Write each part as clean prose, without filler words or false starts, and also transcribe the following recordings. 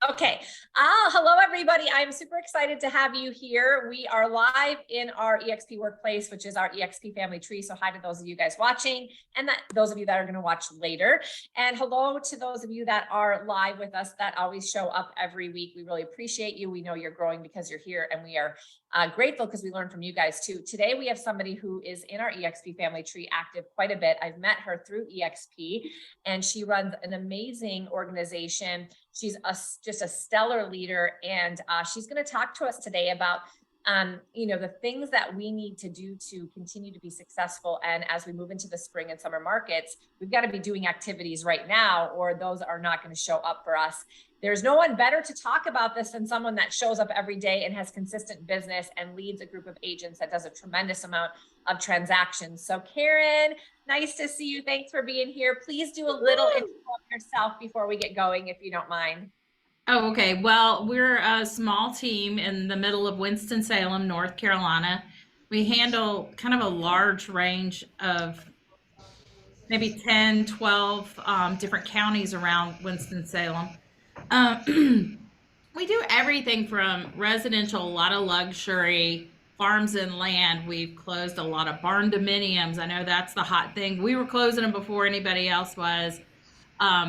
Okay. Hello, everybody. I'm super excited to have you here. We are live in our EXP workplace, which is our EXP family tree. So hi to those of you guys watching and those of you that are going to watch later. And hello to those of you that are live with us that always show up every week. We really appreciate you. We know you're growing because you're here, and we are grateful because we learn from you guys too. Today, we have somebody who is in our EXP family tree active quite a bit. I've met her through EXP, and she runs an amazing organization. She's just a stellar leader, and she's going to talk to us today about the things that we need to do to continue to be successful. And as we move into the spring and summer markets, we've got to be doing activities right now, or those are not going to show up for us. There's no one better to talk about this than someone that shows up every day and has consistent business and leads a group of agents that does a tremendous amount of transactions. So Karin, nice to see you. Thanks for being here. Please do a little intro of yourself before we get going, if you don't mind. Oh, okay. Well, we're a small team in the middle of Winston-Salem, North Carolina. We handle kind of a large range of maybe 10, 12 different counties around Winston-Salem. We do everything from residential, a lot of luxury, farms and land. We've closed a lot of barn dominiums. I know that's the hot thing. We were closing them before anybody else was,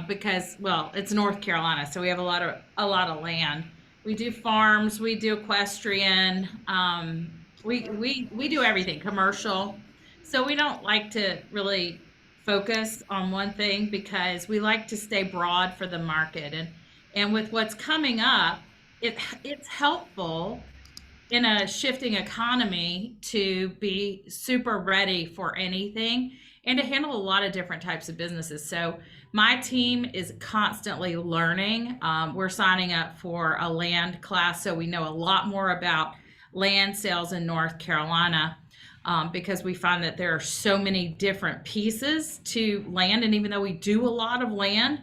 because, well, it's North Carolina, so we have a lot of land. We do farms, we do equestrian, we do everything commercial. So we don't like to really focus on one thing because we like to stay broad for the market. And with what's coming up, it's helpful in a shifting economy to be super ready for anything and to handle a lot of different types of businesses. So my team is constantly learning. We're signing up for a land class, so we know a lot more about land sales in North Carolina, because we find that there are so many different pieces to land. And even though we do a lot of land,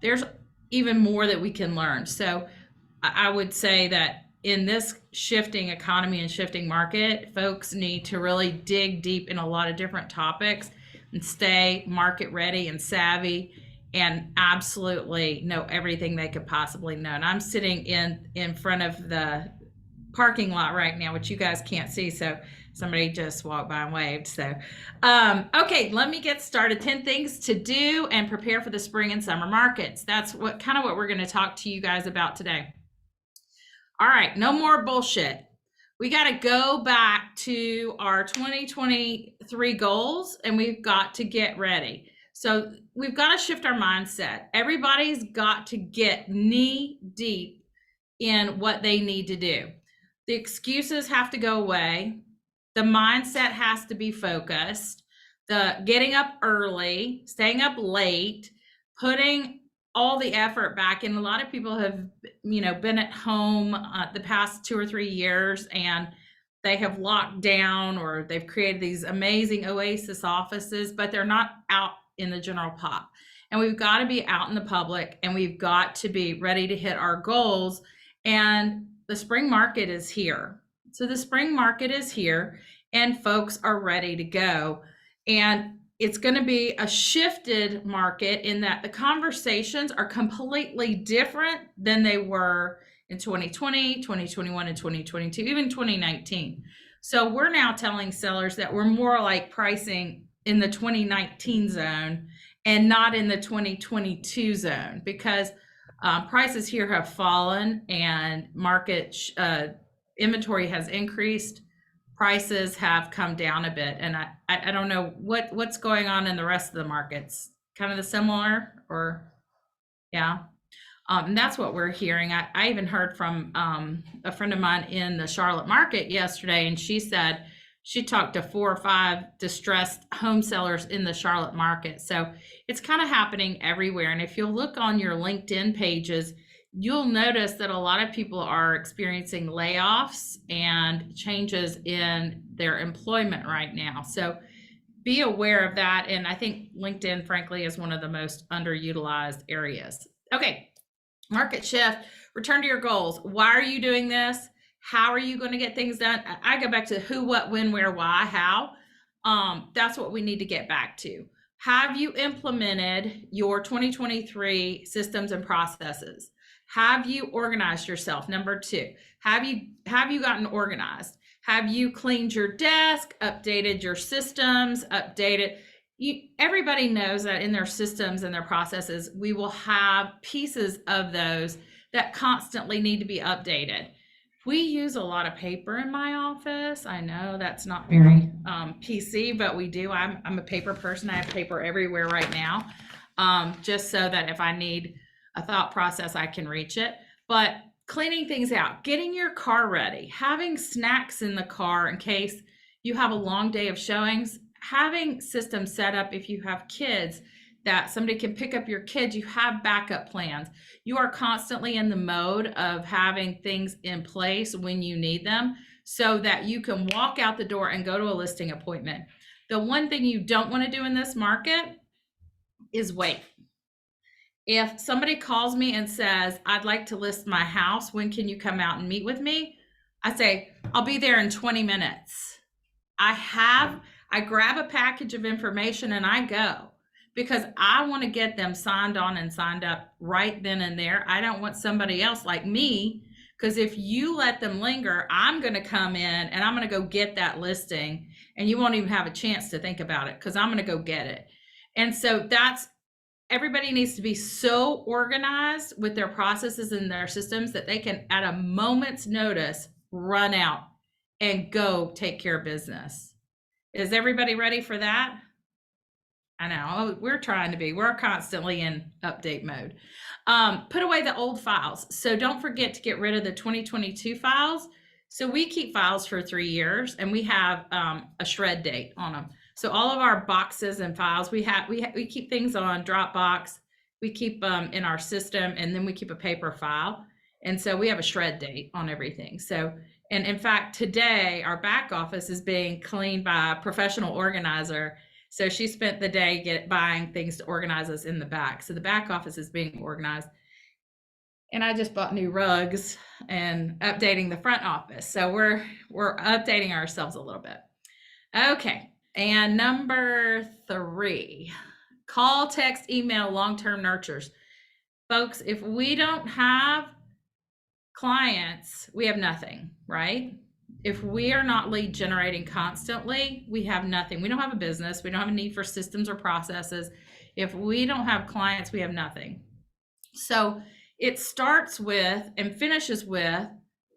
there's even more that we can learn. So I would say that in this shifting economy and shifting market, folks need to really dig deep in a lot of different topics and stay market ready and savvy and absolutely know everything they could possibly know. And I'm sitting in front of the parking lot right now, which you guys can't see. So somebody just walked by and waved. So, okay, let me get started. 10 things to do and prepare for the spring and summer markets. That's what we're going to talk to you guys about today. All right, no more bullshit. We got to go back to our 2023 goals, and we've got to get ready. So we've got to shift our mindset. Everybody's got to get knee deep in what they need to do. The excuses have to go away. The mindset has to be focused. The getting up early, staying up late, putting all the effort back in. A lot of people have, been at home the past 2 or 3 years, and they have locked down, or they've created these amazing oasis offices, but they're not out in the general pop. And we've got to be out in the public, and we've got to be ready to hit our goals. And the spring market is here. So the spring market is here, and folks are ready to go. And it's going to be a shifted market in that the conversations are completely different than they were in 2020, 2021, and 2022, even 2019. So we're now telling sellers that we're more like pricing in the 2019 zone and not in the 2022 zone, because prices here have fallen and market inventory has increased. Prices have come down a bit, and I don't know what's going on in the rest of the markets. Kind of the similar, or yeah. And that's what we're hearing. I even heard from a friend of mine in the Charlotte market yesterday, and she said she talked to 4 or 5 distressed home sellers in the Charlotte market. So it's kind of happening everywhere. And if you look on your LinkedIn pages, you'll notice that a lot of people are experiencing layoffs and changes in their employment right now. So be aware of that. And I think LinkedIn, frankly, is one of the most underutilized areas. Okay, market shift, return to your goals. Why are you doing this? How are you going to get things done? I go back to who, what, when, where, why, how. That's what we need to get back to. Have you implemented your 2023 systems and processes? Have you organized yourself? Number 2, have you gotten organized? Have you cleaned your desk, updated your systems, everybody knows that in their systems and their processes, we will have pieces of those that constantly need to be updated. We use a lot of paper in my office. I know that's not very PC, but we do. I'm a paper person. I have paper everywhere right now, just so that if I need a thought process, I can reach it. But cleaning things out, getting your car ready, having snacks in the car in case you have a long day of showings, having systems set up if you have kids that somebody can pick up your kids, you have backup plans. You are constantly in the mode of having things in place when you need them so that you can walk out the door and go to a listing appointment. The one thing you don't want to do in this market is wait. If somebody calls me and says, I'd like to list my house, when can you come out and meet with me? I say, I'll be there in 20 minutes. I grab a package of information and I go because I want to get them signed on and signed up right then and there. I don't want somebody else like me, because if you let them linger, I'm going to come in and I'm going to go get that listing and you won't even have a chance to think about it because I'm going to go get it. And so everybody needs to be so organized with their processes and their systems that they can, at a moment's notice, run out and go take care of business. Is everybody ready for that? I know we're trying to be. We're constantly in update mode. Put away the old files. So don't forget to get rid of the 2022 files. So we keep files for 3 years and we have a shred date on them. So all of our boxes and files, we keep things on Dropbox. We keep them in our system, and then we keep a paper file. And so we have a shred date on everything. So, and in fact, today our back office is being cleaned by a professional organizer. So she spent the day buying things to organize us in the back. So the back office is being organized. And I just bought new rugs and updating the front office. So we're updating ourselves a little bit. Okay. And number 3, call, text, email, long-term nurtures. Folks, if we don't have clients, we have nothing, right? If we are not lead generating constantly, we have nothing. We don't have a business. We don't have a need for systems or processes. If we don't have clients, we have nothing. So it starts with and finishes with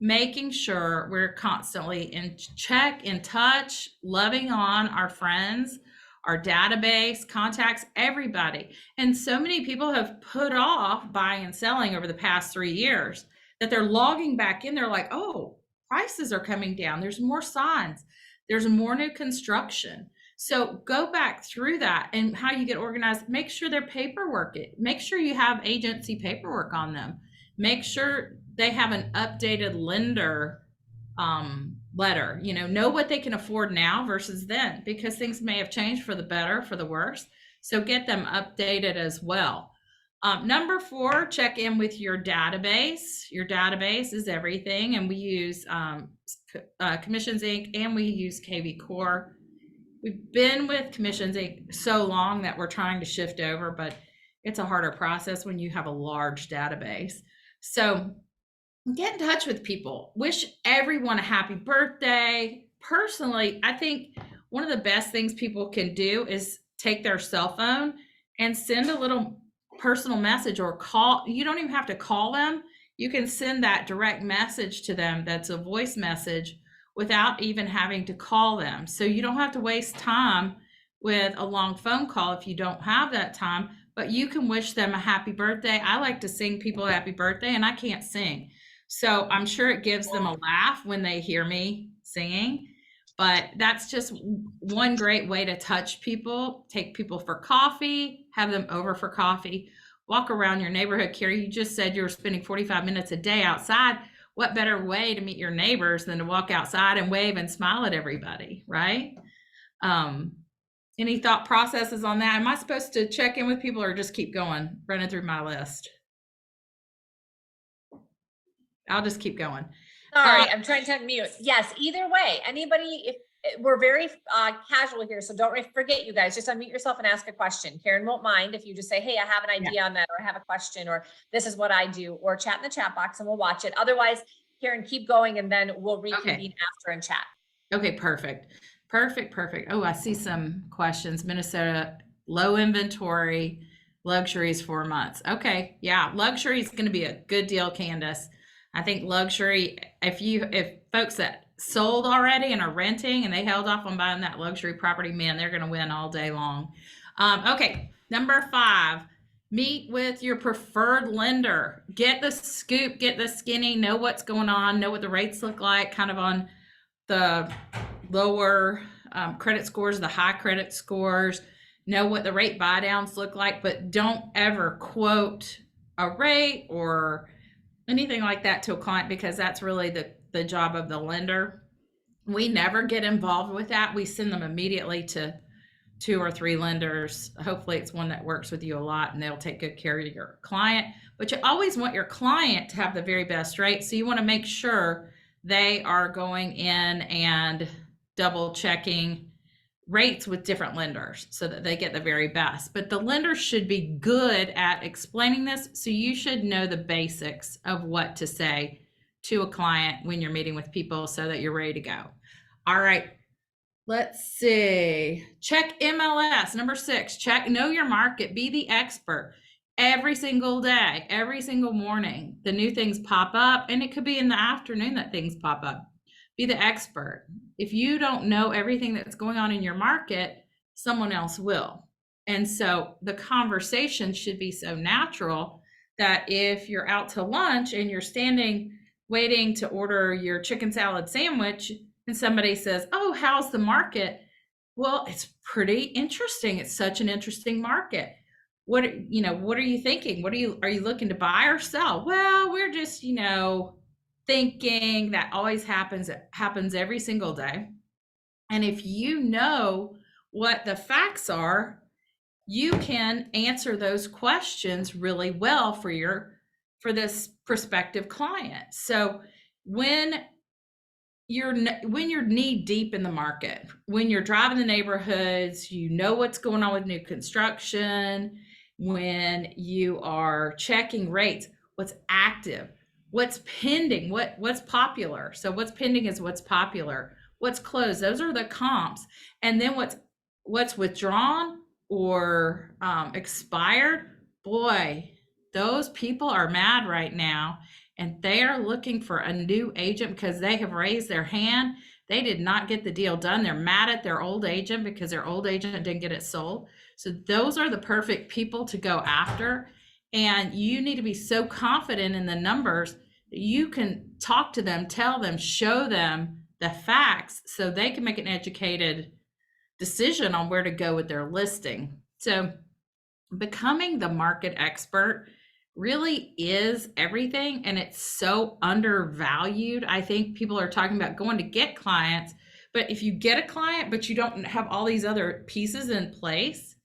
making sure we're constantly in check, in touch, loving on our friends, our database, contacts, everybody. And so many people have put off buying and selling over the past 3 years that they're logging back in. They're like, oh, prices are coming down. There's more signs. There's more new construction. So go back through that and how you get organized. Make sure their paperwork, make sure you have agency paperwork on them. Make sure they have an updated lender letter, know what they can afford now versus then, because things may have changed for the better, for the worse. So get them updated as well. Number 4, check in with your database. Your database is everything. And we use Commissions Inc. and we use KV Core. We've been with Commissions Inc. so long that we're trying to shift over, but it's a harder process when you have a large database. So get in touch with people. Wish everyone a happy birthday. Personally, I think one of the best things people can do is take their cell phone and send a little personal message or call. You don't even have to call them. You can send that direct message to them that's a voice message without even having to call them. So you don't have to waste time with a long phone call if you don't have that time, but you can wish them a happy birthday. I like to sing people a happy birthday and I can't sing. So I'm sure it gives them a laugh when they hear me singing, but that's just one great way to touch people. Take people for coffee, have them over for coffee, walk around your neighborhood. Cari, you just said you were spending 45 minutes a day outside. What better way to meet your neighbors than to walk outside and wave and smile at everybody, right? Any thought processes on that? Am I supposed to check in with people or just keep going, running through my list? I'll just keep going. Sorry, I'm trying to unmute. Yes, either way, anybody, we're very casual here, so don't forget, you guys, just unmute yourself and ask a question. Karin won't mind if you just say, hey, I have an idea on that, or I have a question, or this is what I do, or chat in the chat box and we'll watch it. Otherwise, Karin, keep going and then we'll reconvene after and chat. Okay, perfect. Oh, I see some questions. Minnesota, low inventory, luxuries 4 months. Okay, yeah, luxury is going to be a good deal, Candace. I think luxury, if folks that sold already and are renting and they held off on buying that luxury property, man, they're going to win all day long. Okay, number 5, meet with your preferred lender. Get the scoop, get the skinny, know what's going on, know what the rates look like, kind of on the lower credit scores, the high credit scores, know what the rate buy downs look like, but don't ever quote a rate or anything like that to a client, because that's really the job of the lender. We never get involved with that. We send them immediately to 2 or 3 lenders. Hopefully it's one that works with you a lot and they'll take good care of your client. But you always want your client to have the very best rate. So you want to make sure they are going in and double checking rates with different lenders so that they get the very best. But the lender should be good at explaining this. So you should know the basics of what to say to a client when you're meeting with people so that you're ready to go. All right. Let's see. Check MLS. Number 6, know your market. Be the expert. Every single day, every single morning, the new things pop up, and it could be in the afternoon that things pop up. Be the expert. If you don't know everything that's going on in your market, someone else will. And so the conversation should be so natural that if you're out to lunch and you're standing waiting to order your chicken salad sandwich and somebody says, oh, how's the market? Well, it's pretty interesting. It's such an interesting market. What are you thinking? Are you looking to buy or sell? Well, we're just, thinking. That always happens. It happens every single day. And if you know what the facts are, you can answer those questions really well for this prospective client. So when you're knee deep in the market, when you're driving the neighborhoods, you know what's going on with new construction, when you are checking rates, what's active, what's pending, what's popular. So what's pending is what's popular, what's closed. Those are the comps. And then what's withdrawn or expired. Boy, those people are mad right now. And they are looking for a new agent because they have raised their hand. They did not get the deal done. They're mad at their old agent because their old agent didn't get it sold. So those are the perfect people to go after. And you need to be so confident in the numbers that you can talk to them, tell them, show them the facts so they can make an educated decision on where to go with their listing. So becoming the market expert really is everything, and it's so undervalued. I think people are talking about going to get clients, but if you get a client but you don't have all these other pieces in place,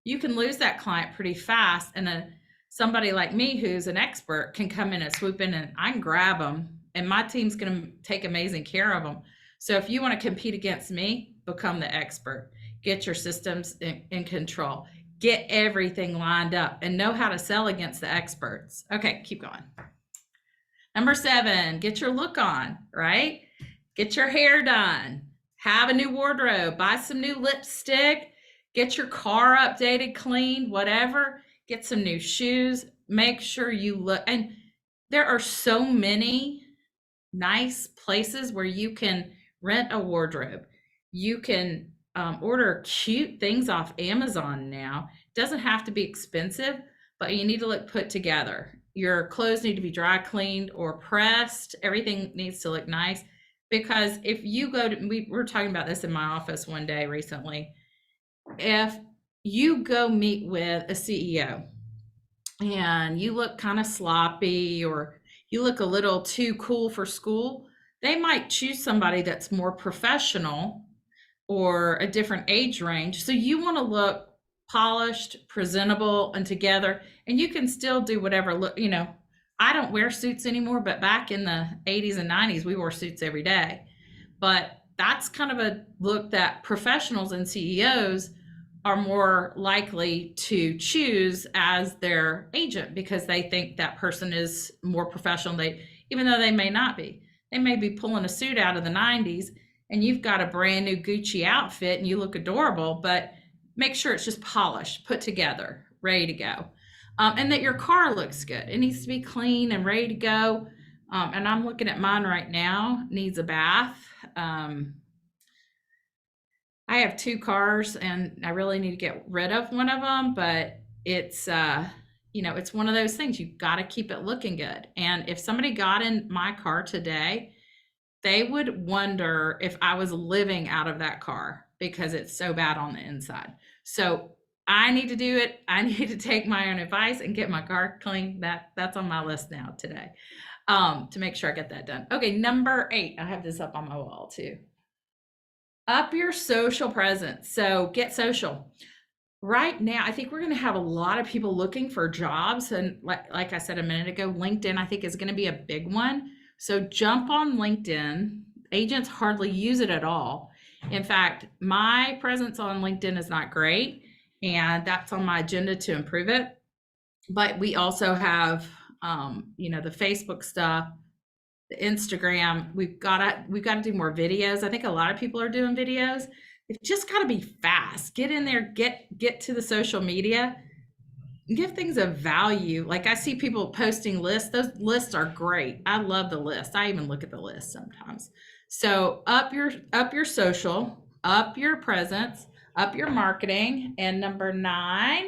you can lose that client pretty fast. And somebody like me who's an expert can come in and swoop in and I can grab them, and my team's going to take amazing care of them. So if you want to compete against me, become the expert. Get your systems in control. Get everything lined up and know how to sell against the experts. Okay, keep going. Number 7, get your look on, right? Get your hair done. Have a new wardrobe. Buy some new lipstick. Get your car updated, cleaned, whatever. Get some new shoes. Make sure you look. And there are so many nice places where you can rent a wardrobe. You can order cute things off Amazon now. It doesn't have to be expensive, but you need to look put together. Your clothes need to be dry cleaned or pressed. Everything needs to look nice, because if you go to, we were talking about this in my office one day recently. If you go meet with a CEO and you look kind of sloppy or you look a little too cool for school, they might choose somebody that's more professional or a different age range. So you want to look polished, presentable, and together, and you can still do whatever look, I don't wear suits anymore, but back in the 80s and 90s, we wore suits every day. But that's kind of a look that professionals and CEOs are more likely to choose as their agent because they think that person is more professional. Even though they may not be, they may be pulling a suit out of the 90s and you've got a brand new Gucci outfit and you look adorable, but make sure it's just polished, put together, ready to go. And that your car looks good. It needs to be clean and ready to go. And I'm looking at mine right now, needs a bath. I have 2 cars and I really need to get rid of one of them, but it's, it's one of those things. You've got to keep it looking good. And if somebody got in my car today, they would wonder if I was living out of that car because it's so bad on the inside. So I need to do it. I need to take my own advice and get my car clean. That's on my list now today, to make sure I get that done. Okay, number 8. I have this up on my wall too. Up your social presence. So get social. Right now, I think we're going to have a lot of people looking for jobs. And like I said a minute ago, LinkedIn, I think, is going to be a big one. So jump on LinkedIn. Agents hardly use it at all. In fact, my presence on LinkedIn is not great, and that's on my agenda to improve it. But we also have, the Facebook stuff, the Instagram. We've got to do more videos. I think a lot of people are doing videos. It's just got to be fast. Get in there, get to the social media, give things a value. Like I see people posting lists. Those lists are great. I love the list. I even look at the list sometimes. So up your social, up your presence, up your marketing. And number 9,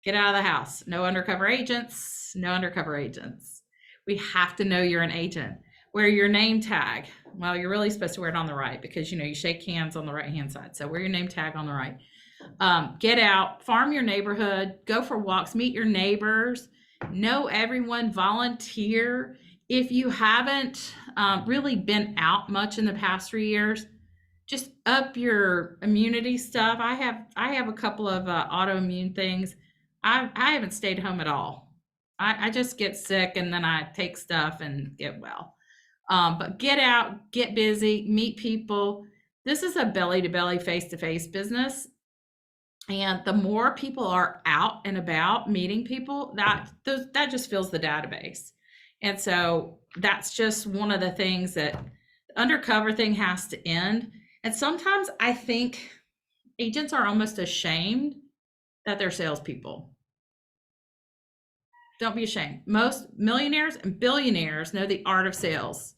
get out of the house. No undercover agents. No undercover agents. We have to know you're an agent. Wear your name tag. Well, you're really supposed to wear it on the right because you shake hands on the right hand side. So wear your name tag on the right. Get out, farm your neighborhood, go for walks, meet your neighbors, know everyone, volunteer. If you haven't really been out much in the past 3 years, just up your immunity stuff. I have a couple of autoimmune things. I haven't stayed home at all. I just get sick and then I take stuff and get well. But get out, get busy, meet people. This is a belly to belly, face to face business. And the more people are out and about meeting people, that just fills the database. And so that's just one of the things that the undercover thing has to end. And sometimes I think agents are almost ashamed that they're salespeople. Don't be ashamed. Most millionaires and billionaires know the art of sales.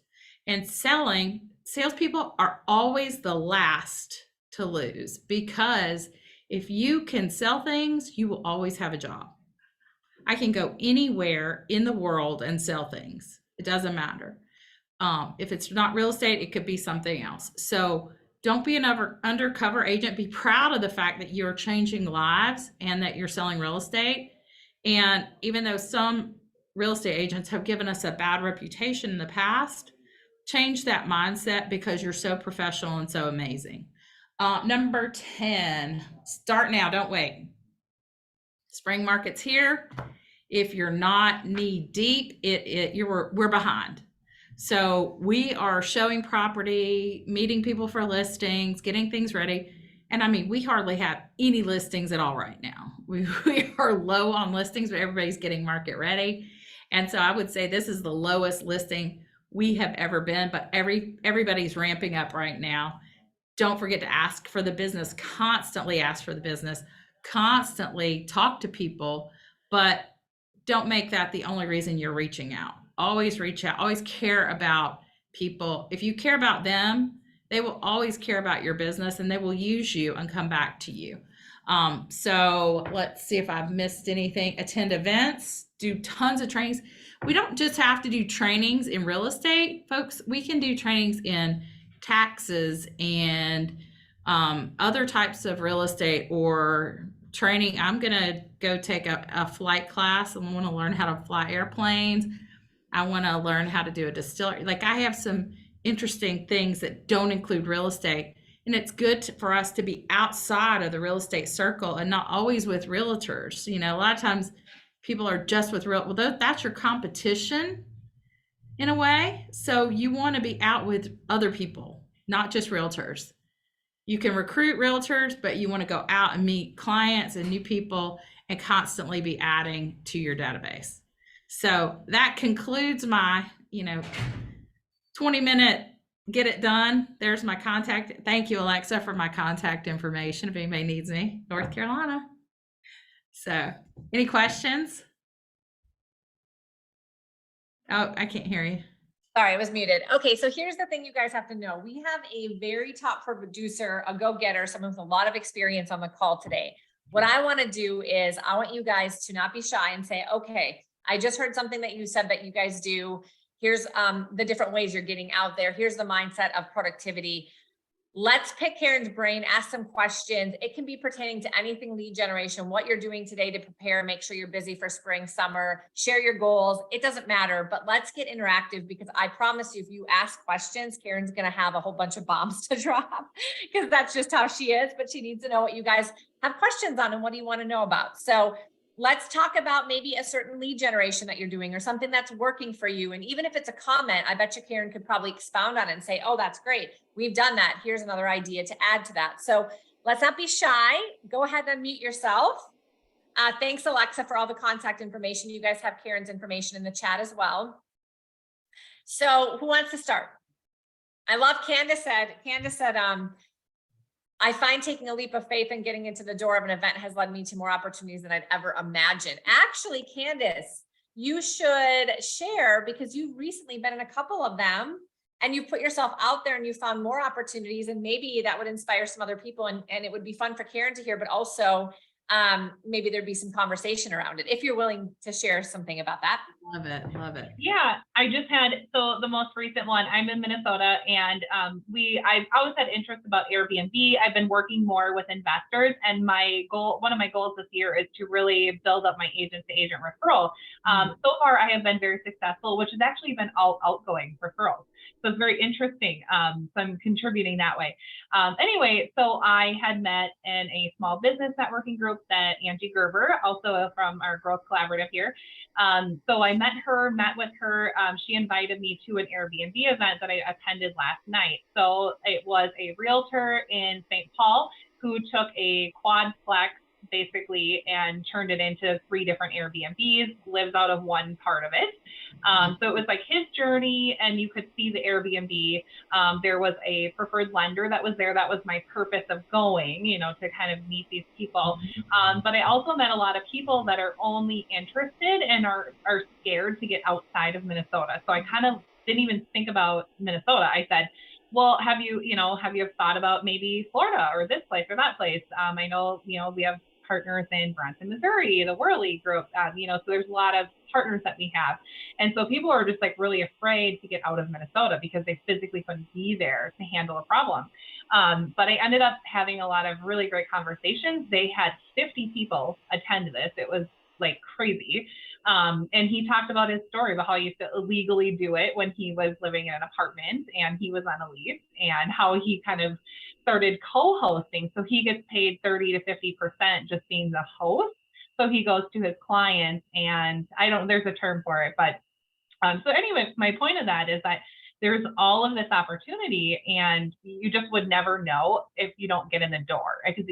And salespeople are always the last to lose because if you can sell things, you will always have a job. I can go anywhere in the world and sell things. It doesn't matter. If it's not real estate, it could be something else. So don't be an undercover agent. Be proud of the fact that you're changing lives and that you're selling real estate. And even though some real estate agents have given us a bad reputation in the past, change that mindset because you're so professional and so amazing. Number 10, start now, don't wait. Spring market's here. If you're not knee deep, we're behind. So we are showing property, meeting people for listings, getting things ready. And I mean, we hardly have any listings at all right now. We are low on listings, but everybody's getting market ready. And so I would say this is the lowest listing we have ever been, but everybody's ramping up right now. Don't forget to ask for the business, constantly ask for the business, constantly talk to people, but don't make that the only reason you're reaching out. Always reach out, always care about people. If you care about them, they will always care about your business and they will use you and come back to you. So let's see if I've missed anything. Attend events, do tons of trainings. We don't just have to do trainings in real estate, folks. We can do trainings in taxes and other types of real estate or training. I'm going to go take a flight class. I want to learn how to fly airplanes. I want to learn how to do a distillery. Like I have some interesting things that don't include real estate. And it's good for us to be outside of the real estate circle and not always with realtors. A lot of times people are just with that's your competition in a way. So you want to be out with other people not just realtors. You can recruit realtors, but you want to go out and meet clients and new people and constantly be adding to your database. So that concludes my, 20-minute get it done. There's my contact. Thank you, Alexa, for my contact information if anybody needs me, North Carolina. So, any questions? Oh, I can't hear you. Sorry, I was muted. Okay, so here's the thing you guys have to know. We have a very top producer, a go-getter, someone with a lot of experience on the call today. What I want to do is I want you guys to not be shy and say, okay, I just heard something that you said that you guys do. Here's the different ways you're getting out there. Here's the mindset of productivity. Let's pick Karin's brain, ask some questions. It can be pertaining to anything lead generation, what you're doing today to prepare, make sure you're busy for spring, summer, share your goals. It doesn't matter, but let's get interactive because I promise you, if you ask questions, Karin's going to have a whole bunch of bombs to drop because that's just how she is, but she needs to know what you guys have questions on and what do you want to know about. So let's talk about maybe a certain lead generation that you're doing or something that's working for you. And even if it's a comment, I bet you Karin could probably expound on it and say, oh, that's great. We've done that. Here's another idea to add to that. So let's not be shy. Go ahead and unmute yourself. Thanks, Alexa, for all the contact information. You guys have Karin's information in the chat as well. So who wants to start? I love Candace said, I find taking a leap of faith and getting into the door of an event has led me to more opportunities than I'd ever imagined. Actually, Candace, you should share because you've recently been in a couple of them and you put yourself out there and you found more opportunities, and maybe that would inspire some other people and it would be fun for Karin to hear, but also maybe there'd be some conversation around it if you're willing to share something about that. Love it. Love it. Yeah, I just had, so the most recent one, I'm in Minnesota, and I've always had interest about Airbnb. I've been working more with investors, and one of my goals this year is to really build up my agent to agent referral. So far I have been very successful, which has actually been all outgoing referrals. So it's very interesting. So I'm contributing that way. Anyway, so I had met in a small business networking group that Angie Gerber, also from our Growth Collaborative here. So I met with her. She invited me to an Airbnb event that I attended last night. So it was a realtor in St. Paul who took a quadplex basically and turned it into 3 different Airbnbs, lives out of one part of it. So it was like his journey, and you could see the Airbnb. There was a preferred lender that was there. That was my purpose of going, to kind of meet these people. But I also met a lot of people that are only interested and are scared to get outside of Minnesota. So I kind of didn't even think about Minnesota. I said, well, have you thought about maybe Florida or this place or that place? I know, we have partners in Branson, Missouri, the Worley group, so there's a lot of partners that we have. And so people are just like really afraid to get out of Minnesota because they physically couldn't be there to handle a problem. But I ended up having a lot of really great conversations. They had 50 people attend this. It was like crazy. And he talked about his story about how he used to illegally do it when he was living in an apartment and he was on a lease, and how he kind of started co-hosting. So he gets paid 30 to 50% just being the host. So he goes to his clients, and there's a term for it, but so anyway, my point of that is that there's all of this opportunity, and you just would never know if you don't get in the door. Because,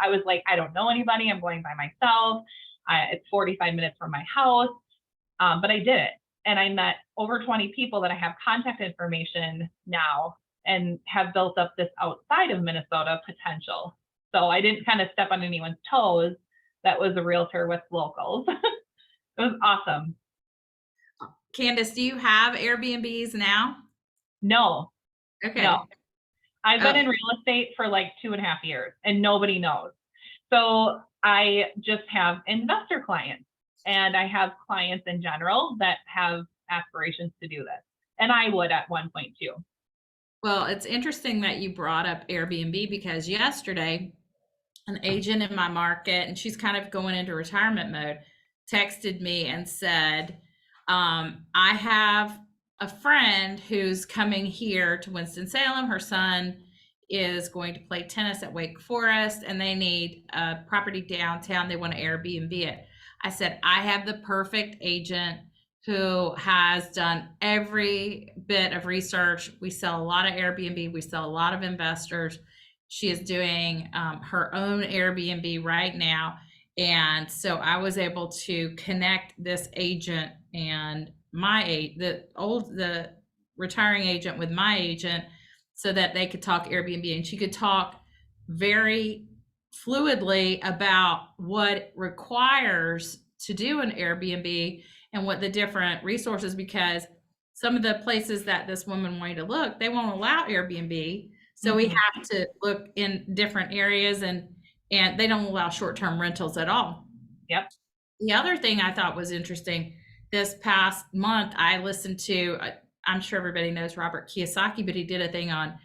I was like, I don't know anybody. I'm going by myself. It's 45 minutes from my house, but I did it. And I met over 20 people that I have contact information now and have built up this outside of Minnesota potential. So I didn't kind of step on anyone's toes. That was a realtor with locals. It was awesome. Candace, do you have Airbnbs now? No. Okay. No. I've been in real estate for like 2.5 years and nobody knows. So I just have investor clients, and I have clients in general that have aspirations to do this. And I would at one point too. Well, it's interesting that you brought up Airbnb because yesterday an agent in my market, and she's kind of going into retirement mode, texted me and said, I have a friend who's coming here to Winston-Salem. Her son is going to play tennis at Wake Forest, and they need a property downtown. They want to Airbnb it. I said, I have the perfect agent who has done every bit of research. We sell a lot of Airbnb. We sell a lot of investors. She is doing her own Airbnb right now. And so I was able to connect this agent and the retiring agent with my agent so that they could talk Airbnb, and she could talk very fluidly about what it requires to do an Airbnb and what the different resources, because some of the places that this woman wanted to look, they won't allow Airbnb. So we have to look in different areas, and they don't allow short-term rentals at all. Yep. The other thing I thought was interesting, this past month, I listened to, I'm sure everybody knows Robert Kiyosaki, but he did a thing on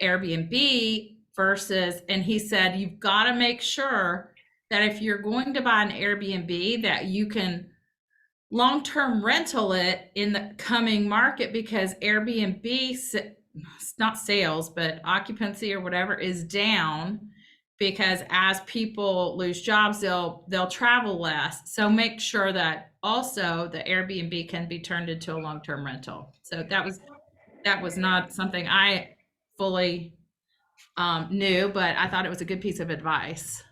Airbnb versus, and he said, you've got to make sure that if you're going to buy an Airbnb, that you can long-term rental it in the coming market, because Airbnb, not sales, but occupancy or whatever, is down, because as people lose jobs, they'll travel less. So make sure that also the Airbnb can be turned into a long-term rental. So that was not something I fully knew, but I thought it was a good piece of advice.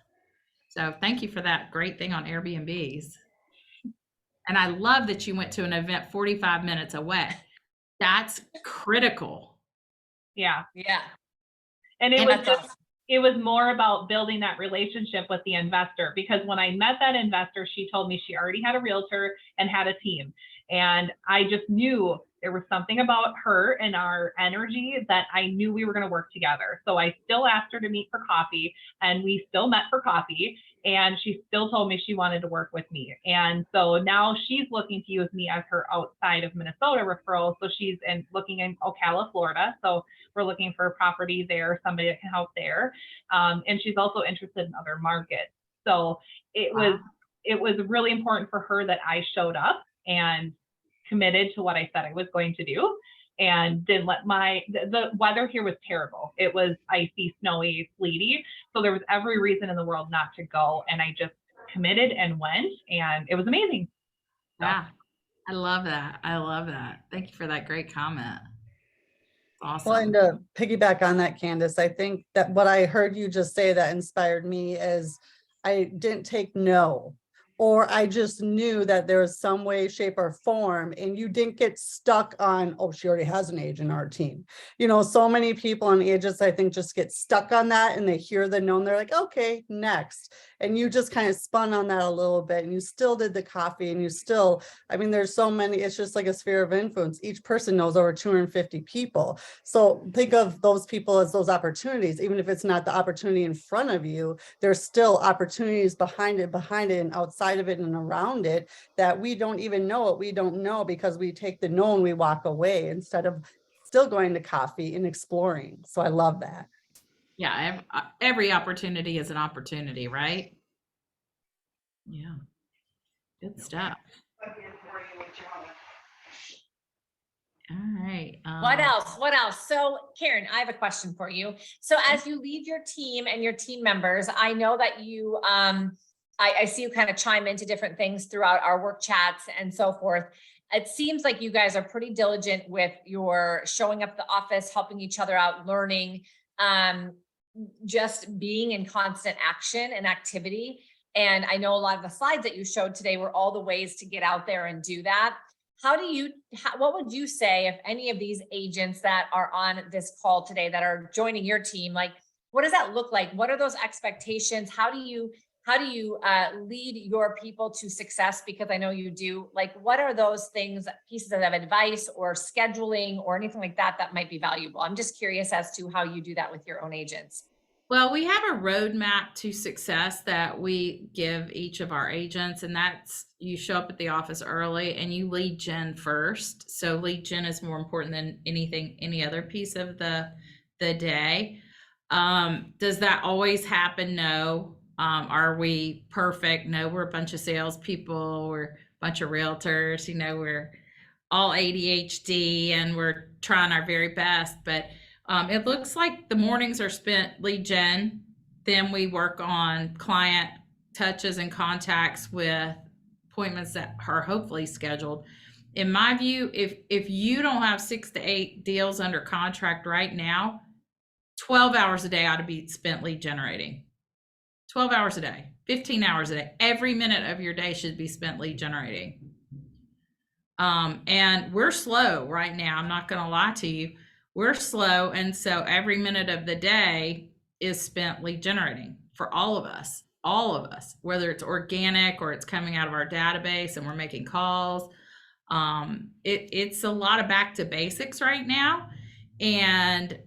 So thank you for that great thing on Airbnbs. And I love that you went to an event 45 minutes away. That's critical. Yeah. Yeah. And it And was that's just, awesome. it was more about building that relationship with the investor, because when I met that investor, she told me she already had a realtor and had a team. And I just knew there was something about her and our energy that I knew we were going to work together. So I still asked her to meet for coffee, and we still met for coffee. And she still told me she wanted to work with me. And so now she's looking to use me as her outside of Minnesota referral. So she's looking in Ocala, Florida. So we're looking for a property there, somebody that can help there. And she's also interested in other markets. So it was really important for her that I showed up and committed to what I said I was going to do, and didn't let the weather here was terrible. It was icy, snowy, sleety. So there was every reason in the world not to go. And I just committed and went, and it was amazing. So. Yeah. I love that. I love that. Thank you for that great comment. Awesome. Well, and to piggyback on that, Candace, I think that what I heard you just say that inspired me is I didn't take no, or I just knew that there was some way, shape, or form, and you didn't get stuck on, oh, she already has an agent on our team. You know, so many people on agents, I think, just get stuck on that, and they hear the no, and they're like, okay, next. And you just kind of spun on that a little bit, and you still did the coffee, and you still, I mean, there's so many, it's just like a sphere of influence. Each person knows over 250 people. So think of those people as those opportunities. Even if it's not the opportunity in front of you, there's still opportunities behind it, and outside of it and around it that we don't even know what we don't know, because we take the no and we walk away instead of still going to coffee and exploring. So I love that. Yeah. Every opportunity is an opportunity, right? Yeah. Good stuff. All right. What else? What else? So Karin, I have a question for you. So as you lead your team and your team members, I know that you, I see you kind of chime into different things throughout our work chats and so forth. It seems like you guys are pretty diligent with your showing up at the office, helping each other out, learning, just being in constant action and activity. And I know a lot of the slides that you showed today were all the ways to get out there and do that. What would you say if any of these agents that are on this call today that are joining your team, like, what does that look like? What are those expectations? How do you lead your people to success? Because I know you do. Like, what are those things, pieces of advice or scheduling or anything like that that might be valuable? I'm just curious as to how you do that with your own agents. Well, we have a roadmap to success that we give each of our agents, and that's you show up at the office early and you lead gen first. So lead gen is more important than any other piece of the day. Does that always happen? No. Are we perfect? No, we're a bunch of salespeople. We're a bunch of realtors. You know, we're all ADHD and we're trying our very best, but it looks like the mornings are spent lead gen. Then we work on client touches and contacts with appointments that are hopefully scheduled. In my view, if you don't have 6 to 8 deals under contract right now, 12 hours a day ought to be spent lead generating. 12 hours a day, 15 hours a day. Every minute of your day should be spent lead generating. And we're slow right now. I'm not going to lie to you. We're slow. And so every minute of the day is spent lead generating for all of us, whether it's organic or it's coming out of our database and we're making calls. It's a lot of back to basics right now. And,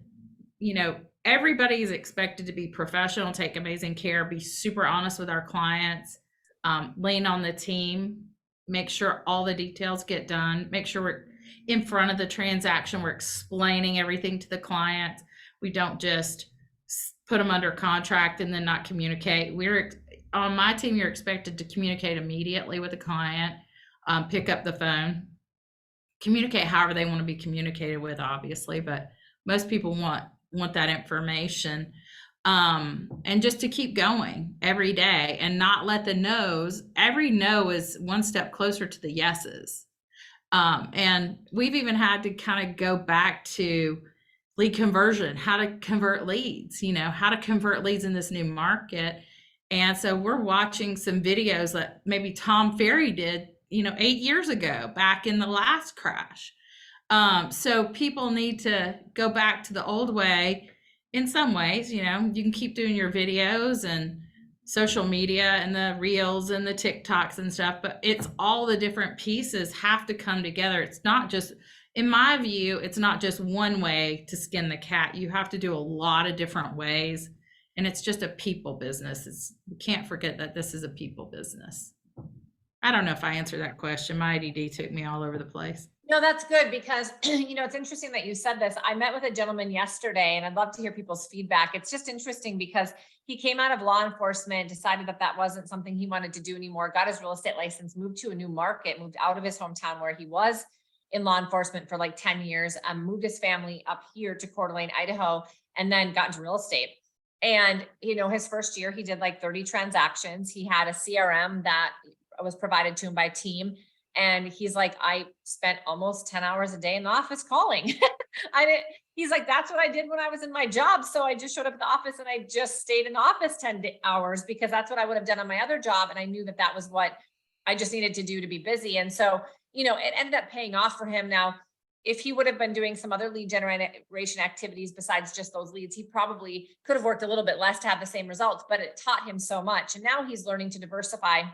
you know, everybody is expected to be professional, take amazing care, be super honest with our clients, lean on the team, make sure all the details get done, make sure we're in front of the transaction, we're explaining everything to the client. We don't just put them under contract and then not communicate. On my team, you're expected to communicate immediately with the client, pick up the phone, communicate however they want to be communicated with, obviously, but most people want that information. And just to keep going every day and not let the no's. Every no is one step closer to the yeses. And we've even had to kind of go back to lead conversion, how to convert leads, how to convert leads in this new market. And so we're watching some videos that maybe Tom Ferry did, 8 years ago, back in the last crash. So people need to go back to the old way in some ways. You can keep doing your videos and social media and the reels and the TikToks and stuff, but it's all the different pieces have to come together. It's not just, in my view, it's not just one way to skin the cat. You have to do a lot of different ways. And it's just a people business. We can't forget that this is a people business. I don't know if I answered that question. My ADD took me all over the place. No, that's good because, it's interesting that you said this. I met with a gentleman yesterday and I'd love to hear people's feedback. It's just interesting because he came out of law enforcement, decided that that wasn't something he wanted to do anymore, got his real estate license, moved to a new market, moved out of his hometown where he was in law enforcement for like 10 years, moved his family up here to Coeur d'Alene, Idaho, and then got into real estate. And, his first year, he did like 30 transactions. He had a CRM that was provided to him by team. And he's like, I spent almost 10 hours a day in the office calling. He's like, that's what I did when I was in my job. So I just showed up at the office and I just stayed in the office 10 hours because that's what I would have done on my other job. And I knew that that was what I just needed to do to be busy. And so, it ended up paying off for him. Now, if he would have been doing some other lead generation activities besides just those leads, he probably could have worked a little bit less to have the same results, but it taught him so much. And now he's learning to diversify.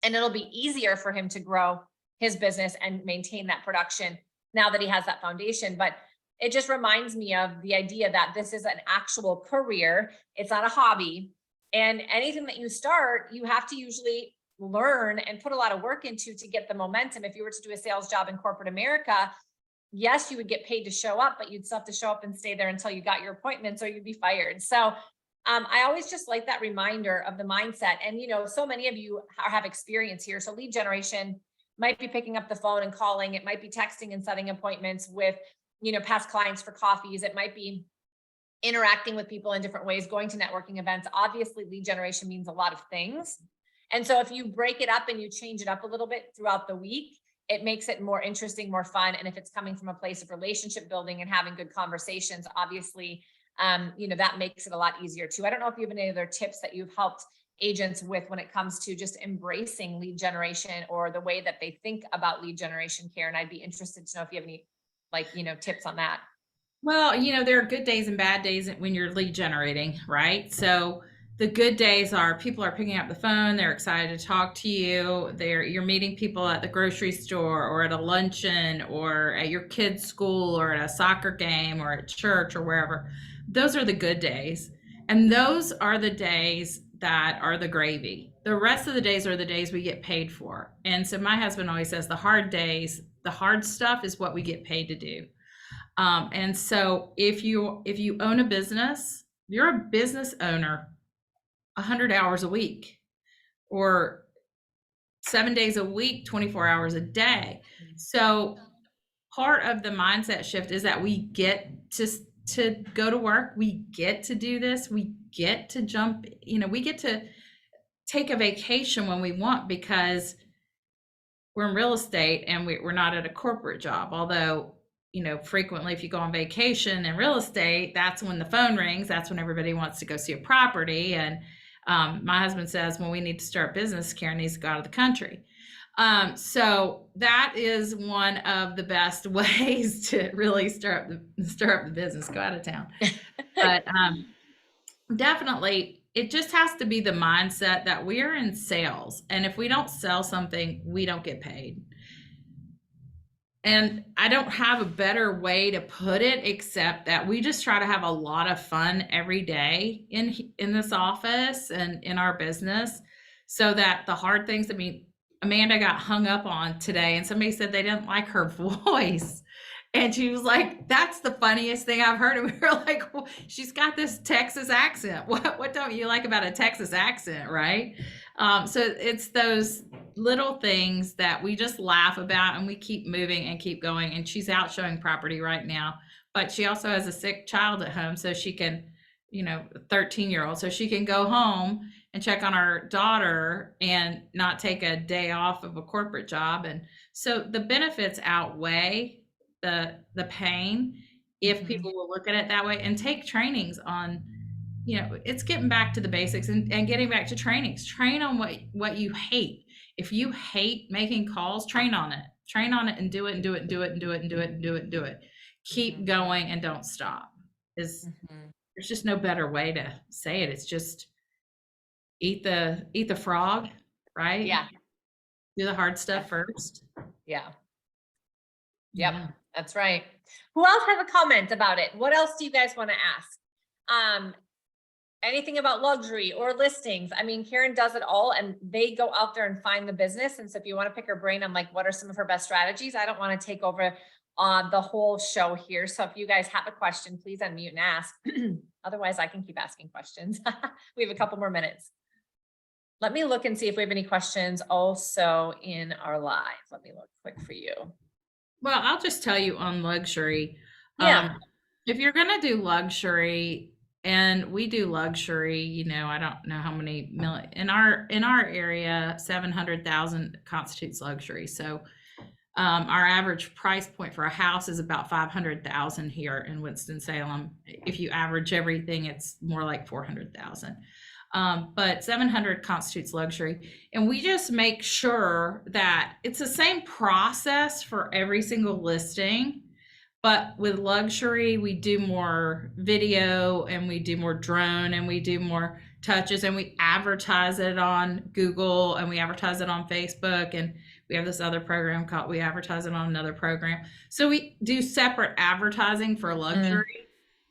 And it'll be easier for him to grow his business and maintain that production now that he has that foundation. But it just reminds me of the idea that this is an actual career. It's not a hobby. And anything that you start, you have to usually learn and put a lot of work into to get the momentum. If you were to do a sales job in corporate America, yes, you would get paid to show up, but you'd still have to show up and stay there until you got your appointments or you'd be fired. So I always just like that reminder of the mindset. And, so many of you have experience here. So lead generation might be picking up the phone and calling. It might be texting and setting appointments with, past clients for coffees. It might be interacting with people in different ways, going to networking events. Obviously, lead generation means a lot of things. And so if you break it up and you change it up a little bit throughout the week, it makes it more interesting, more fun. And if it's coming from a place of relationship building and having good conversations, obviously, that makes it a lot easier too. I don't know if you have any other tips that you've helped agents with when it comes to just embracing lead generation or the way that they think about lead generation, Karin. I'd be interested to know if you have any, tips on that. Well, there are good days and bad days when you're lead generating, right? So the good days are people are picking up the phone. They're excited to talk to you. You're meeting people at the grocery store or at a luncheon or at your kid's school or at a soccer game or at church or wherever. Those are the good days. And those are the days that are the gravy. The rest of the days are the days we get paid for. And so my husband always says the hard days, the hard stuff is what we get paid to do. And so if you own a business, you're a business owner 100 hours a week or 7 days a week, 24 hours a day. So part of the mindset shift is that we get to go to work. We get to do this. We get to jump, we get to take a vacation when we want because we're in real estate and we're not at a corporate job. Although, you know, frequently if you go on vacation in real estate, that's when the phone rings. That's when everybody wants to go see a property. And my husband says, when we need to start business, Karin needs to go out of the country. So that is one of the best ways to really start up the business, go out of town. But definitely, it just has to be the mindset that we're in sales. And if we don't sell something, we don't get paid. And I don't have a better way to put it, except that we just try to have a lot of fun every day in this office and in our business, so that the hard things, I mean, Amanda got hung up on today and somebody said they didn't like her voice. And she was like, that's the funniest thing I've heard. And we were like, well, she's got this Texas accent. What don't you like about a Texas accent, right? So it's those little things that we just laugh about and we keep moving and keep going. And she's out showing property right now, but she also has a sick child at home. So she can, you know, 13-year-old. So she can go home and check on our daughter and not take a day off of a corporate job. And so the benefits outweigh the pain if people will look at it that way and take trainings on, you know, it's getting back to the basics and getting back to trainings. Train on what you hate. If you hate making calls, train on it and do it and do it and do it and do it and do it and do it and do it. Keep going and don't stop. There's just no better way to say it. It's just eat the frog, right? Yeah. Do the hard stuff first. Yeah. Yep. That's right. Who else has a comment about it? What else do you guys want to ask? Anything about luxury or listings? I mean, Karin does it all and they go out there and find the business. And so if you want to pick her brain on like, what are some of her best strategies? I don't want to take over the whole show here. So if you guys have a question, please unmute and ask. Otherwise I can keep asking questions. We have a couple more minutes. Let me look and see if we have any questions also in our live. Let me look quick for you. Well, I'll just tell you on luxury. Yeah. If you're going to do luxury, and we do luxury, you know, I don't know how many million in our area, 700,000 constitutes luxury. So our average price point for a house is about 500,000 here in Winston-Salem. If you average everything, it's more like 400,000. But 700 constitutes luxury. And we just make sure that it's the same process for every single listing. But with luxury, we do more video and we do more drone and we do more touches and we advertise it on Google and we advertise it on Facebook. And we have this other program called, we advertise it on another program. So we do separate advertising for luxury.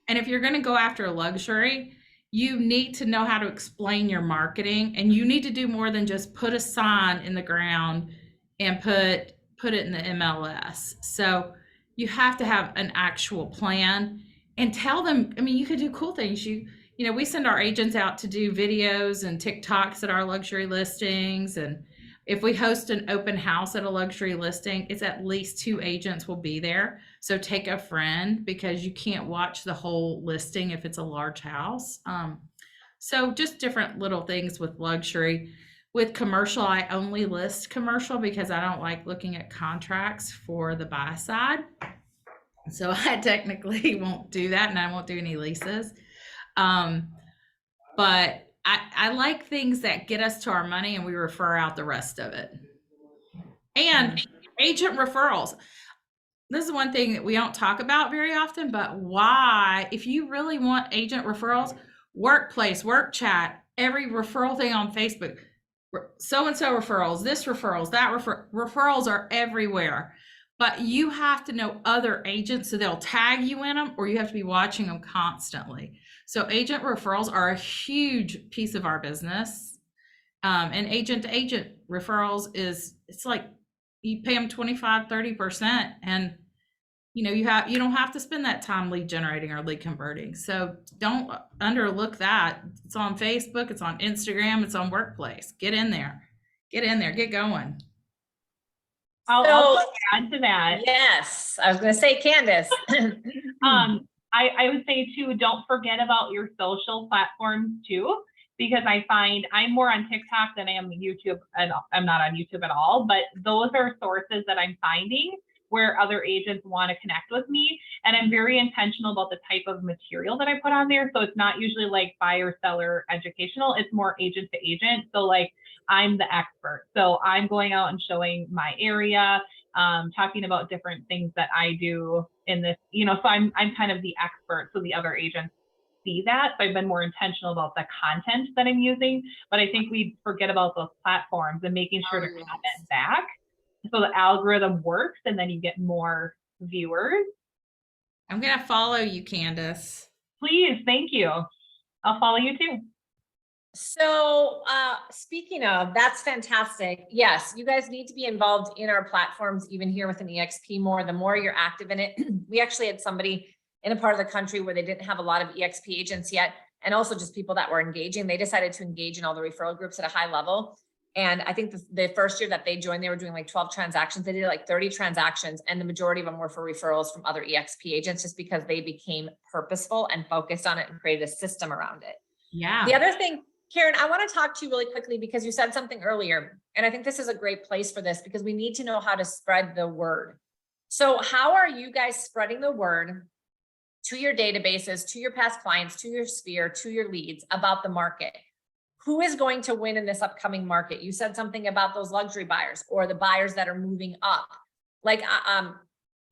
And if you're going to go after luxury, you need to know how to explain your marketing, and you need to do more than just put a sign in the ground and put it in the MLS. So you have to have an actual plan and tell them, I mean, you could do cool things. You know, we send our agents out to do videos and TikToks at our luxury listings. And if we host an open house at a luxury listing, it's at least 2 agents will be there. So take a friend, because you can't watch the whole listing if it's a large house. So just different little things with luxury. With commercial, I only list commercial because I don't like looking at contracts for the buy side. So I technically won't do that, and I won't do any leases. But I like things that get us to our money and we refer out the rest of it. And agent referrals. This is one thing that we don't talk about very often, but why, if you really want agent referrals, workplace, work chat, every referral thing on Facebook, so-and-so referrals, this referrals, that referrals are everywhere. But you have to know other agents, so they'll tag you in them, or you have to be watching them constantly. So agent referrals are a huge piece of our business. And agent to agent referrals it's like you pay them 25, 30%. And you know, you don't have to spend that time lead generating or lead converting. So don't underlook that. It's on Facebook, it's on Instagram, it's on Workplace. Get in there, get going. I'll also add to that. Yes, I was going to say, Candace. I would say too, don't forget about your social platforms too. because I find I'm more on TikTok than I am YouTube, and I'm not on YouTube at all, but those are sources that I'm finding where other agents want to connect with me. And I'm very intentional about the type of material that I put on there. So it's not usually like buyer, seller, educational, it's more agent to agent. So like I'm the expert. So I'm going out and showing my area, talking about different things that I do in this, you know, so I'm kind of the expert. So the other agents see that. So I've been more intentional about the content that I'm using, but I think we forget about those platforms and making sure to comment back so the algorithm works and then you get more viewers. I'm going to follow you, Candace. Please, thank you. I'll follow you too. So speaking of, that's fantastic. Yes, you guys need to be involved in our platforms, even here with an EXP more. The more you're active in it. We actually had somebody in a part of the country where they didn't have a lot of EXP agents yet, and also just people that were engaging. They decided to engage in all the referral groups at a high level. And I think the first year that they joined, they were doing like 12 transactions. They did like 30 transactions, and the majority of them were for referrals from other EXP agents, just because they became purposeful and focused on it and created a system around it. Yeah. The other thing, Karin, I want to talk to you really quickly because you said something earlier, and I think this is a great place for this because we need to know how to spread the word. So how are you guys spreading the word to your databases, to your past clients, to your sphere, to your leads about the market? Who is going to win in this upcoming market? You said something about those luxury buyers or the buyers that are moving up. Like,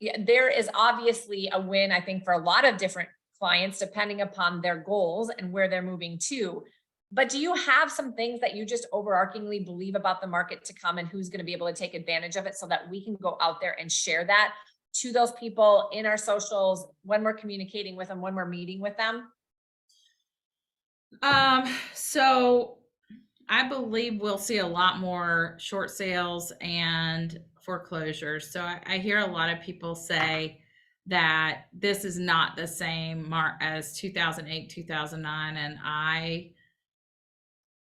yeah, there is obviously a win, I think, for a lot of different clients, depending upon their goals and where they're moving to. But do you have some things that you just overarchingly believe about the market to come and who's going to be able to take advantage of it so that we can go out there and share that to those people in our socials when we're communicating with them, when we're meeting with them? So I believe we'll see a lot more short sales and foreclosures. So I hear a lot of people say that this is not the same as 2008, 2009. And I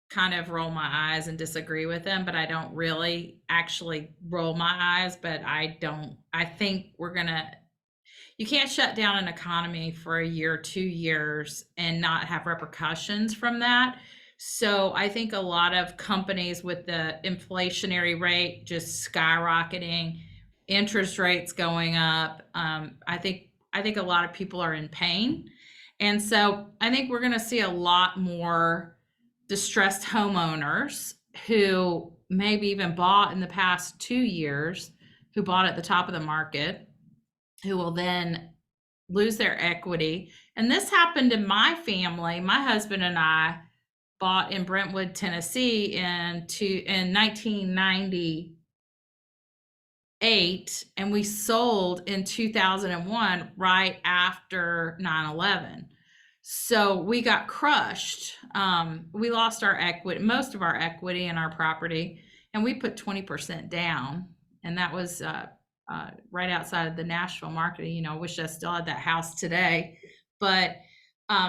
kind of roll my eyes and disagree with them, but I don't really actually roll my eyes, but I think you can't shut down an economy for a year, 2 years and not have repercussions from that. So I think a lot of companies with the inflationary rate just skyrocketing, interest rates going up, I think a lot of people are in pain. And so I think we're going to see a lot more distressed homeowners who maybe even bought in the past 2 years, who bought at the top of the market, who will then lose their equity. And this happened in my family. My husband and I bought in Brentwood, Tennessee in 1998, and we sold in 2001 right after 9/11. So we got crushed. We lost our equity, most of our equity in our property, and we put 20% down. And that was right outside of the Nashville market. You know, I wish I still had that house today. But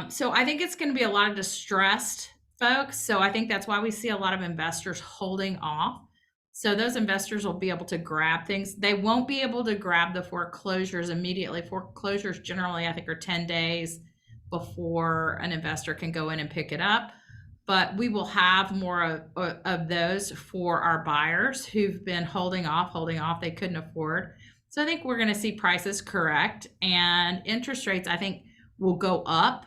so I think it's going to be a lot of distressed folks. So I think that's why we see a lot of investors holding off. So those investors will be able to grab things. They won't be able to grab the foreclosures immediately. Foreclosures generally, I think, are 10 days before an investor can go in and pick it up. But we will have more of those for our buyers who've been holding off, they couldn't afford. So I think we're going to see prices correct, and interest rates, I think, will go up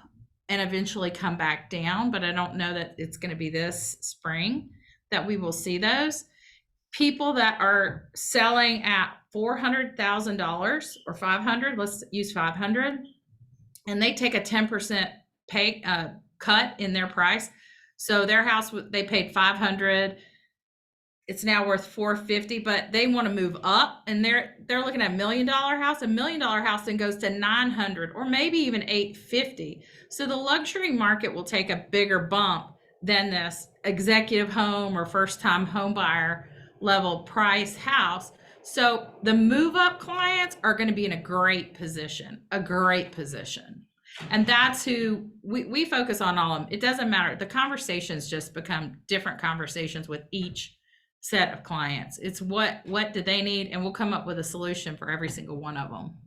and eventually come back down. But I don't know that it's going to be this spring that we will see those. People that are selling at $400,000 or $500,000, let's use 500, and they take a 10% pay cut in their price. So their house, they paid 500. It's now worth 450, but they want to move up, and they're looking at $1 million house. $1 million house then goes to 900 or maybe even 850. So the luxury market will take a bigger bump than this executive home or first time home buyer level price house. So the move up clients are going to be in a great position. And that's who we focus on. All of them. It doesn't matter. The conversations just become different conversations with each set of clients. It's what do they need, and we'll come up with a solution for every single one of them.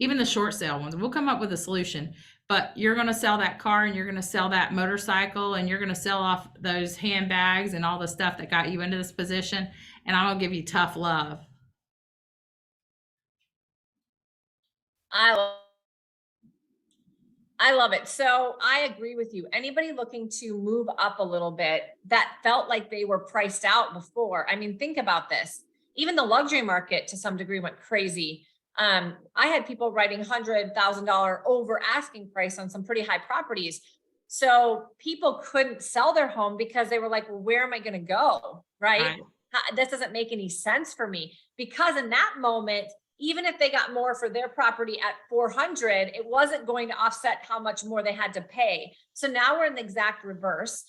even the short sale ones. We'll come up with a solution, but you're going to sell that car and you're going to sell that motorcycle and you're going to sell off those handbags and all the stuff that got you into this position. And I'm going to give you tough love. I love it. So I agree with you. Anybody looking to move up a little bit that felt like they were priced out before. I mean, think about this. Even the luxury market to some degree went crazy. I had people writing $100,000 over asking price on some pretty high properties. So people couldn't sell their home because they were like, well, where am I going to go? Right? This doesn't make any sense for me, because in that moment, even if they got more for their property at 400, it wasn't going to offset how much more they had to pay. So now we're in the exact reverse.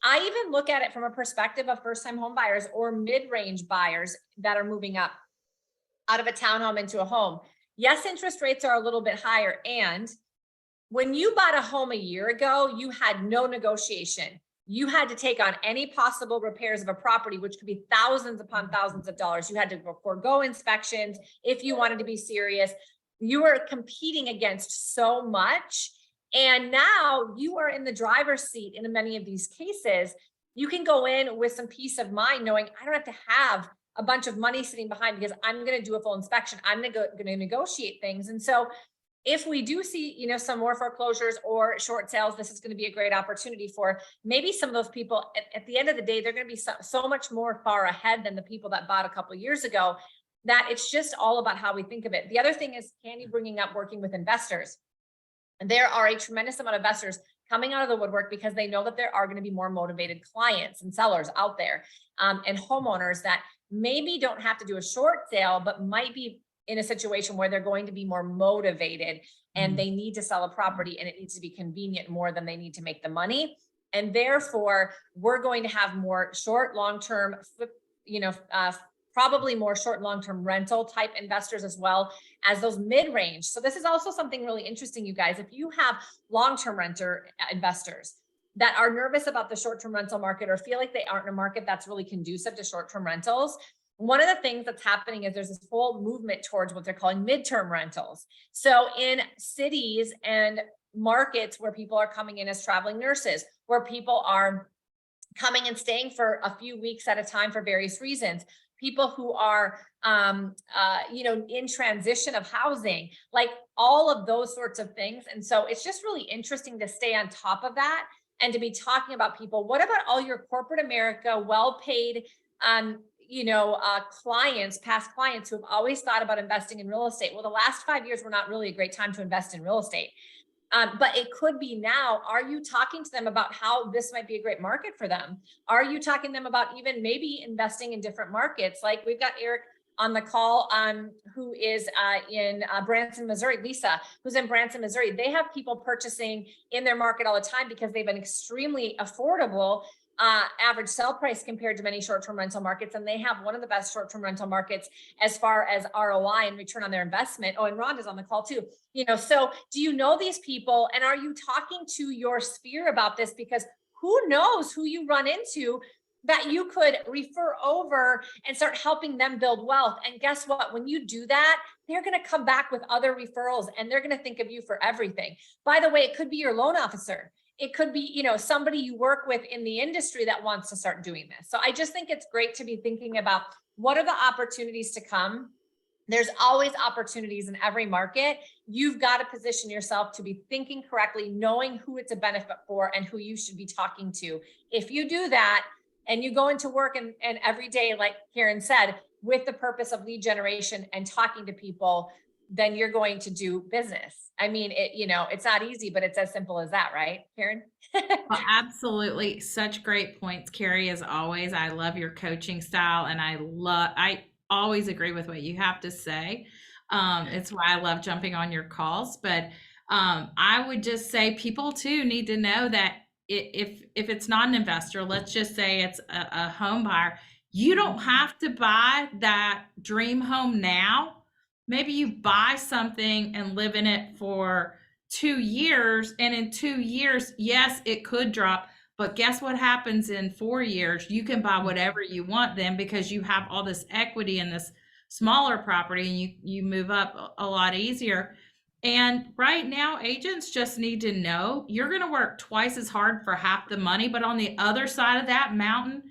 I even look at it from a perspective of first-time home buyers or mid-range buyers that are moving up out of a townhome into a home. Yes, interest rates are a little bit higher. And when you bought a home a year ago, you had no negotiation. You had to take on any possible repairs of a property, which could be thousands upon thousands of dollars. You had to forego inspections if you wanted to be serious. You were competing against so much. And now you are in the driver's seat in many of these cases. You can go in with some peace of mind knowing I don't have to have a bunch of money sitting behind because I'm going to do a full inspection. I'm going to negotiate things. And so if we do see, some more foreclosures or short sales, this is going to be a great opportunity for maybe some of those people. At the end of the day, they're going to be so much more far ahead than the people that bought a couple of years ago, that it's just all about how we think of it. The other thing is Candy bringing up working with investors. And there are a tremendous amount of investors coming out of the woodwork because they know that there are going to be more motivated clients and sellers out there, and homeowners that maybe don't have to do a short sale, but might be in a situation where they're going to be more motivated and they need to sell a property and it needs to be convenient more than they need to make the money. And therefore we're going to have more short, long-term, probably more short and long-term rental type investors as well as those mid-range. So this is also something really interesting, you guys. If you have long-term renter investors that are nervous about the short-term rental market or feel like they aren't in a market that's really conducive to short-term rentals, one of the things that's happening is there's this whole movement towards what they're calling midterm rentals. So in cities and markets where people are coming in as traveling nurses, where people are coming and staying for a few weeks at a time for various reasons, people who are, in transition of housing, like all of those sorts of things. And so it's just really interesting to stay on top of that and to be talking about people. What about all your corporate America, well-paid, clients, past clients who have always thought about investing in real estate? Well, the last 5 years were not really a great time to invest in real estate. But it could be now. Are you talking to them about how this might be a great market for them? Are you talking to them about even maybe investing in different markets? Like we've got Eric on the call, who is in Branson, Missouri, Lisa, who's in Branson, Missouri. They have people purchasing in their market all the time because they've been extremely affordable average sale price compared to many short-term rental markets. And they have one of the best short-term rental markets as far as ROI and return on their investment. Oh, and Rhonda's on the call too. So do you know these people, and are you talking to your sphere about this? Because who knows who you run into that you could refer over and start helping them build wealth. And guess what? When you do that, they're going to come back with other referrals and they're going to think of you for everything. By the way, it could be your loan officer. It could be, somebody you work with in the industry that wants to start doing this. So I just think it's great to be thinking about what are the opportunities to come. There's always opportunities in every market. You've got to position yourself to be thinking correctly, knowing who it's a benefit for and who you should be talking to. If you do that and you go into work and every day, like Karin said, with the purpose of lead generation and talking to people, then you're going to do business. I mean, it's not easy, but it's as simple as that, right, Karin? Well, absolutely. Such great points, Cari, as always. I love your coaching style, and I always agree with what you have to say. It's why I love jumping on your calls. But I would just say people too need to know that if it's not an investor, let's just say it's a home buyer, you don't have to buy that dream home now. Maybe you buy something and live in it for 2 years. And in 2 years, yes, it could drop. But guess what happens in 4 years? You can buy whatever you want then because you have all this equity in this smaller property and you move up a lot easier. And right now, agents just need to know you're going to work twice as hard for half the money, but on the other side of that mountain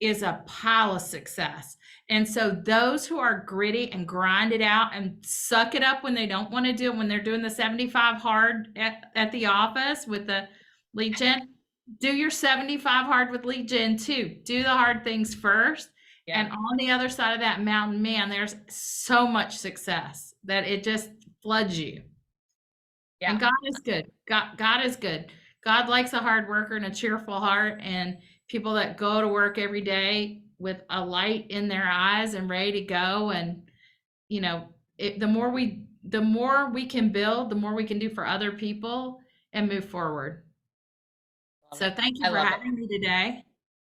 is a pile of success. And so those who are gritty and grind it out and suck it up when they don't want to do it, when they're doing the 75 hard at the office with the lead gen, do your 75 hard with lead gen too. Do the hard things first. Yeah. And on the other side of that mountain, man, there's so much success that it just floods you. Yeah. And God is good. God is good. God likes a hard worker and a cheerful heart, and people that go to work every day with a light in their eyes and ready to go. And you know, the more we can build, the more we can do for other people and move forward. So thank you I for love it. having me today.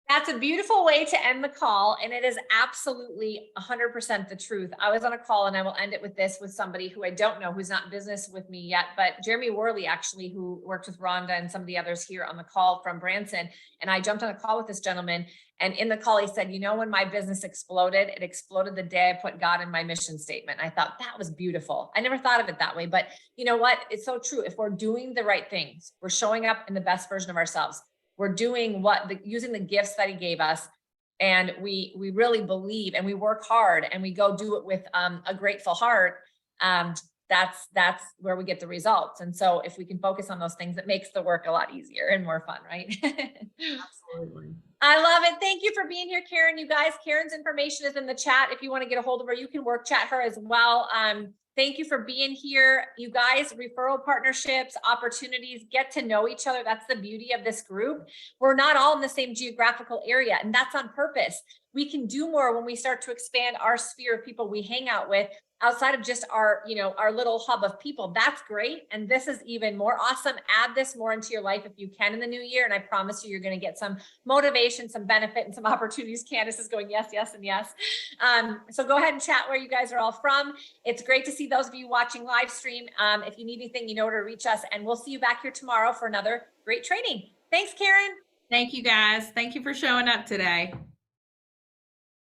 That's a beautiful way to end the call. And it is absolutely 100% the truth. I was on a call, and I will end it with this, with somebody who I don't know, who's not in business with me yet, but Jeremy Worley, actually, who worked with Rhonda and some of the others here on the call from Branson. And I jumped on a call with this gentleman. And in the call, he said, you know, when my business exploded, it exploded the day I put God in my mission statement. I thought that was beautiful. I never thought of it that way, but you know what? It's so true. If we're doing the right things, we're showing up in the best version of ourselves. We're doing using the gifts that he gave us, and we really believe, and we work hard, and we go do it with a grateful heart. That's where we get the results. And so if we can focus on those things, it makes the work a lot easier and more fun, right? Absolutely. I love it. Thank you for being here, Karin. You guys, Karin's information is in the chat. If you want to get a hold of her, you can work chat her as well. Thank you for being here. You guys, referral partnerships, opportunities, get to know each other. That's the beauty of this group. We're not all in the same geographical area, and that's on purpose. We can do more when we start to expand our sphere of people we hang out with outside of just our, you know, our little hub of people. That's great. And this is even more awesome. Add this more into your life if you can in the new year. And I promise you, you're going to get some motivation, some benefit, and some opportunities. Candace is going, yes, yes, and yes. So go ahead and chat where you guys are all from. It's great to see those of you watching live stream. If you need anything, you know where to reach us, and we'll see you back here tomorrow for another great training. Thanks, Karin. Thank you, guys. Thank you for showing up today.